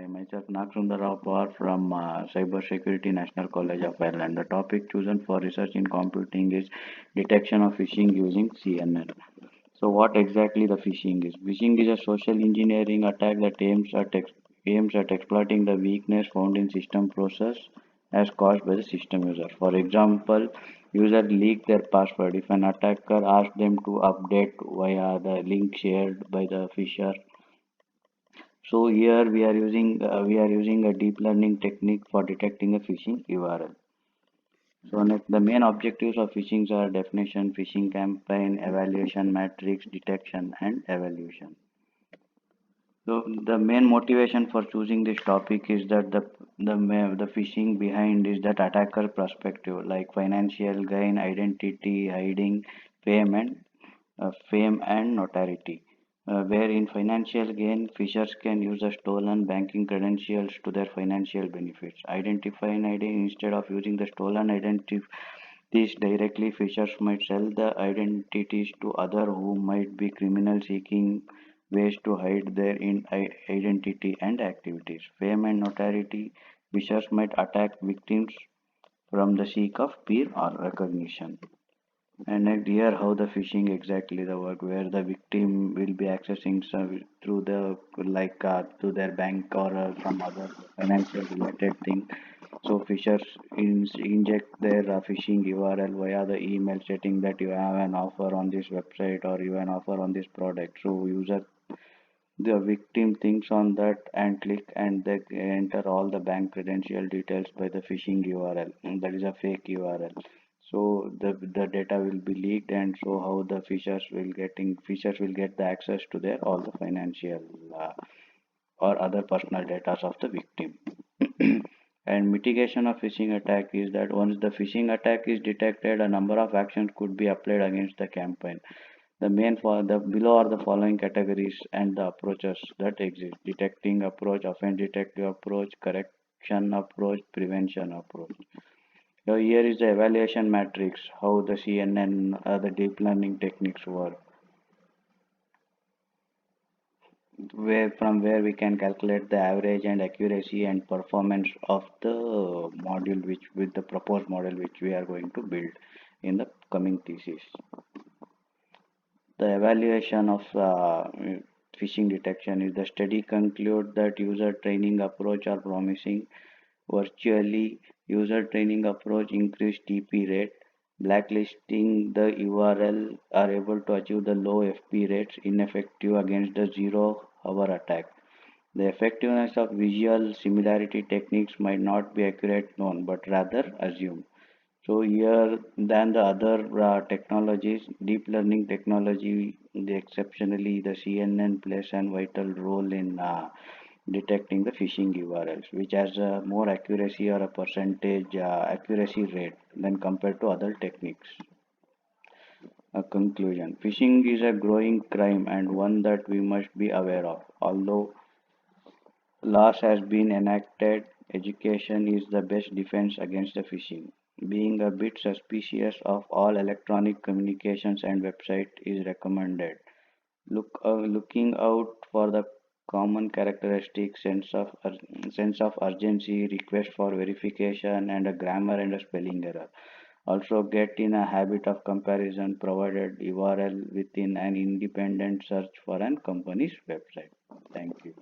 Hi, myself Nagsundar Rao Pawar from Cybersecurity National College of Ireland. The topic chosen for research in computing is detection of phishing using CNN. So, what exactly the phishing is? Phishing is a social engineering attack that aims at exploiting the weakness found in system process as caused by the system user. For example, user leak their password. If an attacker asks them to update via the link shared by the phisher, so here we are using a deep learning technique for detecting a phishing URL. So next, the main objectives of phishing are definition, phishing campaign, evaluation matrix, detection, and evaluation. So the main motivation for choosing this topic is that the phishing behind is that attacker perspective, like financial gain, identity hiding, fame and fame and notoriety. Where in financial gain, fishers can use the stolen banking credentials to their financial benefits. Identifying ID instead of using the stolen identities directly, fishers might sell the identities to other who might be criminal seeking ways to hide their identity and activities. Fame and notoriety, fishers might attack victims from the seek of peer or recognition. And here how the phishing exactly the work where the victim will be accessing some through the to their bank or some other financial related thing. So phishers inject their phishing URL via the email stating that you have an offer on this website or you have an offer on this product. So user the victim thinks on that and click and they enter all the bank credential details by the phishing URL. And that is a fake URL. So the data will be leaked and so how the fishers will get the access to their all the financial or other personal data of the victim. And mitigation of phishing attack is that once the phishing attack is detected, a number of actions could be applied against the campaign. The main for the below are the following categories and the approaches that exist: detecting approach, offense detective approach, correction approach, prevention approach. So here is the evaluation matrix, how the CNN, the deep learning techniques work, where we can calculate the average and accuracy and performance of the module which with the proposed model which we are going to build in the coming thesis. The evaluation of phishing detection is the study conclude that user training approach are promising. Virtually, user training approach increase TP rate. Blacklisting the URL are able to achieve the low FP rates ineffective against the zero-hour attack. The effectiveness of visual similarity techniques might not be accurate known, but rather assumed. So here than the other technologies, deep learning technology, exceptionally the CNN plays a vital role in detecting the phishing URLs, which has a more accuracy or a percentage accuracy rate than compared to other techniques. A conclusion: phishing is a growing crime and one that we must be aware of. Although laws has been enacted, education is the best defense against the phishing. Being a bit suspicious of all electronic communications and website is recommended. Looking out for the common characteristics, sense of urgency, request for verification, and a grammar and a spelling error. Also, get in a habit of comparison provided URL within an independent search for an company's website. Thank you.